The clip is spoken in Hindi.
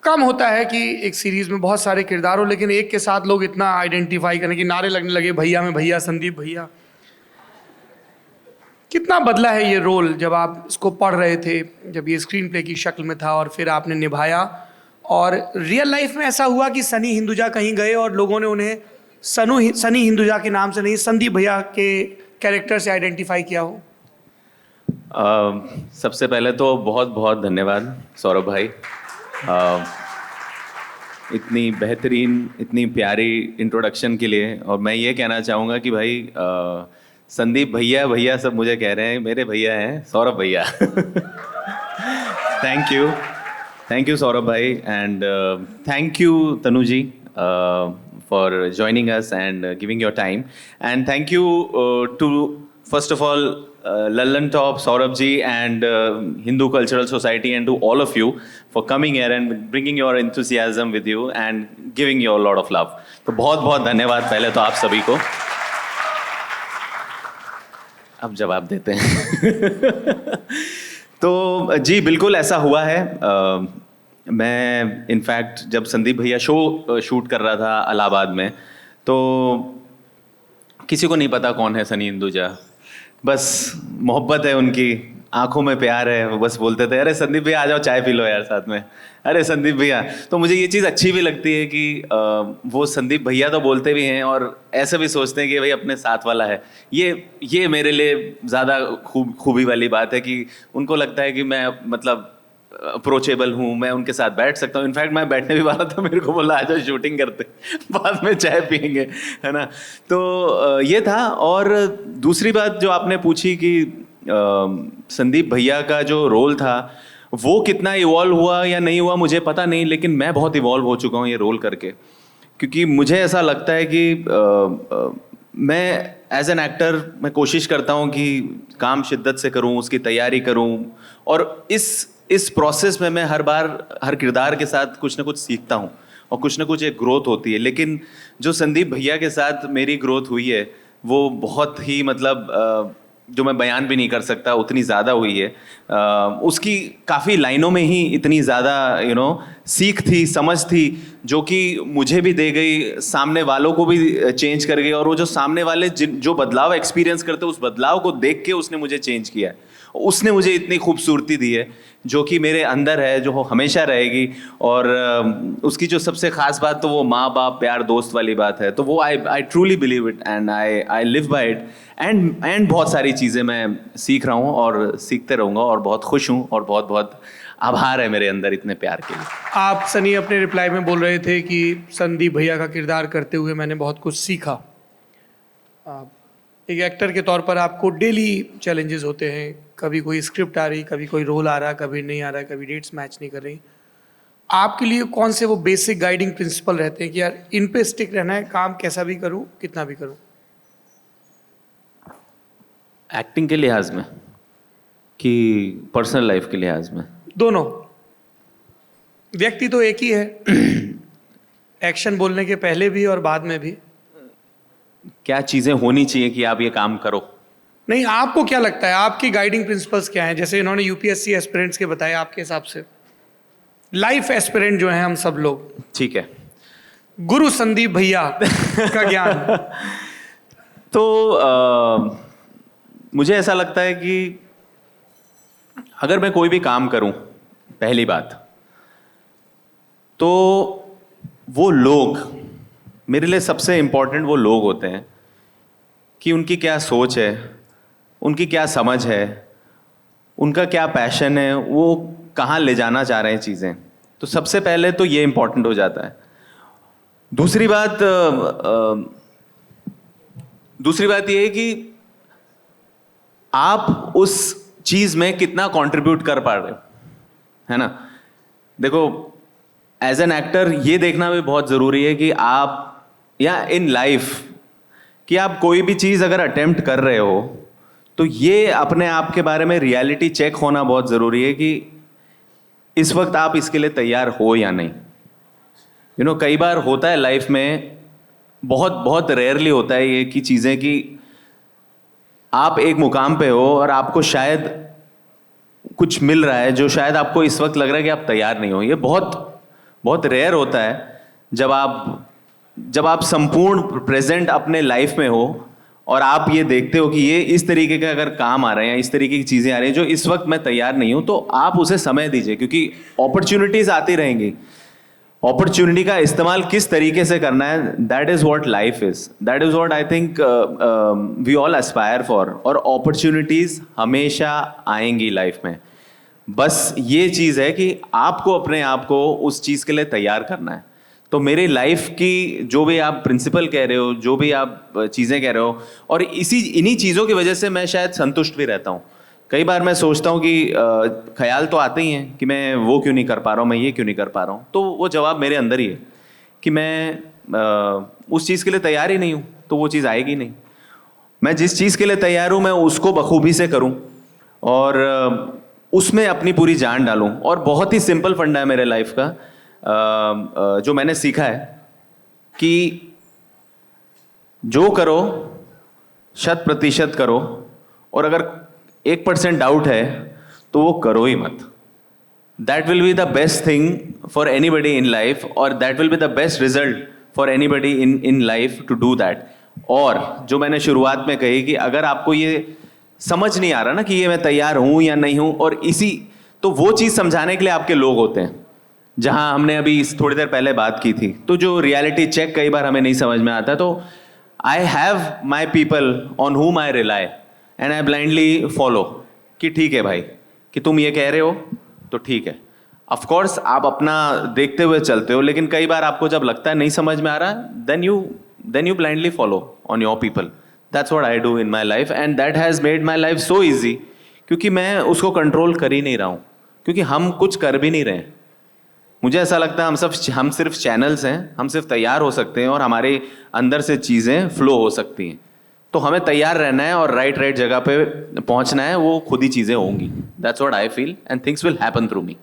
कम होता है कि एक सीरीज में बहुत सारे किरदार हो लेकिन एक के साथ लोग इतना आइडेंटिफाई करें कि नारे लगने लगे भैया में भैया, संदीप भैया। कितना बदला है ये रोल जब आप इसको पढ़ रहे थे, जब ये स्क्रीन प्ले की शक्ल में था और फिर आपने निभाया? और रियल लाइफ में ऐसा हुआ कि सनी हिंदुजा कहीं गए और लोगों ने उन्हें सनी हिंदुजा के नाम से नहीं, संदीप भैया के कैरेक्टर से आइडेंटिफाई किया हो? सबसे पहले तो बहुत बहुत धन्यवाद सौरभ भाई, इतनी बेहतरीन, इतनी प्यारी इंट्रोडक्शन के लिए। और मैं ये कहना चाहूँगा कि भाई संदीप भैया भैया सब मुझे कह रहे हैं, मेरे भैया हैं सौरभ भैया। थैंक यू सौरभ भाई, and thank you Tanu ji for joining us and giving your time, and thank you to first of all Lallan Top, Saurabh ji and Hindu Cultural Society, and to all of you for coming here and bringing your enthusiasm with you and giving you a lot of love. तो बहुत बहुत धन्यवाद पहले तो आप सभी को। अब जवाब देते हैं। तो जी बिल्कुल ऐसा हुआ है। मैं इनफैक्ट जब संदीप भैया शो शूट कर रहा था इलाहाबाद में, तो किसी को नहीं पता कौन है सनी हिंदुजा, बस मोहब्बत है उनकी, आंखों में प्यार है, वो बस बोलते थे अरे संदीप भैया आ जाओ चाय पी लो यार साथ में, अरे संदीप भैया। तो मुझे ये चीज़ अच्छी भी लगती है कि वो संदीप भैया तो बोलते भी हैं और ऐसे भी सोचते हैं कि भाई अपने साथ वाला है। ये मेरे लिए ज़्यादा खूबी वाली बात है कि उनको लगता है कि मैं मतलब अप्रोचेबल हूँ, मैं उनके साथ बैठ सकता हूँ। इनफैक्ट मैं बैठने भी वाला था, मेरे को बोला आ जाओ शूटिंग करते बाद में चाय पियेंगे, है ना। तो ये था। और दूसरी बात जो आपने पूछी कि संदीप भैया का जो रोल था वो कितना इवॉल्व हुआ या नहीं हुआ मुझे पता नहीं, लेकिन मैं बहुत इवॉल्व हो चुका हूँ ये रोल करके, क्योंकि मुझे ऐसा लगता है कि मैं एज एन एक्टर मैं कोशिश करता हूँ कि काम शिद्दत से करूँ, उसकी तैयारी करूँ, और इस प्रोसेस में मैं हर बार हर किरदार के साथ कुछ ना कुछ सीखता हूँ और कुछ ना कुछ एक ग्रोथ होती है। लेकिन जो संदीप भैया के साथ मेरी ग्रोथ हुई है वो बहुत ही मतलब जो मैं बयान भी नहीं कर सकता उतनी ज़्यादा हुई है। उसकी काफ़ी लाइनों में ही इतनी ज़्यादा सीख थी, समझ थी, जो कि मुझे भी दे गई, सामने वालों को भी चेंज कर गई। और वो जो सामने वाले जो बदलाव एक्सपीरियंस करते उस बदलाव को देख के उसने मुझे चेंज किया है। उसने मुझे इतनी खूबसूरती दी है जो कि मेरे अंदर है, जो हमेशा रहेगी। और उसकी जो सबसे ख़ास बात तो वो माँ बाप प्यार दोस्त वाली बात है। तो वो I truly believe it and I live by it. And बहुत सारी चीज़ें मैं सीख रहा हूँ और सीखते रहूँगा, और बहुत खुश हूँ और बहुत बहुत आभार है मेरे अंदर इतने प्यार के लिए। आप सनी अपने रिप्लाई में बोल रहे थे कि संदीप भैया का किरदार करते हुए मैंने बहुत कुछ सीखा। एक एक्टर के तौर पर आपको डेली चैलेंजेस होते हैं, कभी कोई स्क्रिप्ट आ रही, कभी कोई रोल आ रहा, कभी नहीं आ रहा, कभी डेट्स मैच नहीं कर रही। आपके लिए कौन से वो बेसिक गाइडिंग प्रिंसिपल रहते हैं कि यार इन पे स्टिक रहना है, काम कैसा भी करूं, कितना भी करूं? एक्टिंग के लिहाज में कि पर्सनल लाइफ के लिहाज में? दोनों। व्यक्ति तो एक ही है, एक्शन बोलने के पहले भी और बाद में भी। क्या चीज़ें होनी चाहिए कि आप ये काम करो? नहीं, आपको क्या लगता है, आपकी गाइडिंग प्रिंसिपल्स क्या हैं? जैसे इन्होंने यूपीएससी एस्पिरेंट्स के बताए, आपके हिसाब से लाइफ एस्पिरेंट जो हैं हम सब लोग, ठीक है, गुरु संदीप भैया का ज्ञान। तो मुझे ऐसा लगता है कि अगर मैं कोई भी काम करूं, पहली बात तो वो लोग, मेरे लिए सबसे इम्पोर्टेंट वो लोग होते हैं कि उनकी क्या सोच है, उनकी क्या समझ है, उनका क्या पैशन है, वो कहाँ ले जाना चाह रहे हैं चीज़ें। तो सबसे पहले तो ये इम्पोर्टेंट हो जाता है। दूसरी बात ये है कि आप उस चीज़ में कितना कंट्रीब्यूट कर पा रहे हो, है ना। देखो, एज एन एक्टर ये देखना भी बहुत ज़रूरी है कि आप, या इन लाइफ, कि आप कोई भी चीज़ अगर अटेम्प्ट कर रहे हो तो ये अपने आप के बारे में रियलिटी चेक होना बहुत ज़रूरी है कि इस वक्त आप इसके लिए तैयार हो या नहीं। कई बार होता है लाइफ में, बहुत बहुत रेयरली होता है ये कि चीज़ें कि आप एक मुकाम पे हो और आपको शायद कुछ मिल रहा है जो शायद आपको इस वक्त लग रहा है कि आप तैयार नहीं हो। ये बहुत बहुत रेयर होता है जब आप संपूर्ण प्रेजेंट अपने लाइफ में हो और आप ये देखते हो कि ये इस तरीके के अगर काम आ रहे हैं या इस तरीके की चीज़ें आ रही हैं जो इस वक्त मैं तैयार नहीं हूं, तो आप उसे समय दीजिए, क्योंकि अपॉर्चुनिटीज आती रहेंगी। अपॉर्चुनिटी का इस्तेमाल किस तरीके से करना है, that is what life is, that is what I think we all aspire for. और अपॉर्चुनिटीज हमेशा आएंगी लाइफ में, बस ये चीज़ है कि आपको अपने आप को उस चीज़ के लिए तैयार करना है। तो मेरी लाइफ की जो भी आप प्रिंसिपल कह रहे हो, जो भी आप चीज़ें कह रहे हो, और इन्हीं चीज़ों की वजह से मैं शायद संतुष्ट भी रहता हूँ। कई बार मैं सोचता हूँ कि ख्याल तो आते ही हैं कि मैं वो क्यों नहीं कर पा रहा हूँ, मैं ये क्यों नहीं कर पा रहा हूँ। तो वो जवाब मेरे अंदर ही है कि मैं उस चीज़ के लिए तैयार ही नहीं हूँ, तो वो चीज़ आएगी नहीं। मैं जिस चीज़ के लिए तैयार हूँ मैं उसको बखूबी से करूँ और उसमें अपनी पूरी जान डालूँ। और बहुत ही सिंपल फंडा है मेरे लाइफ का, जो मैंने सीखा है कि जो करो 100% करो, और अगर 1% डाउट है तो वो करो ही मत। That will be the best thing for anybody in life, और that will be the best result for anybody in life to do that. और जो मैंने शुरुआत में कही कि अगर आपको ये समझ नहीं आ रहा ना कि ये मैं तैयार हूं या नहीं हूं, और तो वो चीज़ समझाने के लिए आपके लोग होते हैं। जहां हमने अभी थोड़ी देर पहले बात की थी, तो जो रियलिटी चेक कई बार हमें नहीं समझ में आता, तो I have my people on whom I rely and I blindly follow कि ठीक है भाई कि तुम ये कह रहे हो तो ठीक है। ऑफ कोर्स आप अपना देखते हुए चलते हो, लेकिन कई बार आपको जब लगता है नहीं समझ में आ रहा, then you blindly follow on your people. That's what I do in my life and that has made my life so easy, क्योंकि मैं उसको कंट्रोल कर ही नहीं रहा हूँ, क्योंकि हम कुछ कर भी नहीं रहे हैं। मुझे ऐसा लगता है हम सिर्फ चैनल्स हैं, हम सिर्फ तैयार हो सकते हैं और हमारे अंदर से चीज़ें फ्लो हो सकती हैं। तो हमें तैयार रहना है और राइट जगह पे पहुंचना है, वो खुद ही चीज़ें होंगी। That's what I feel and things will happen through me.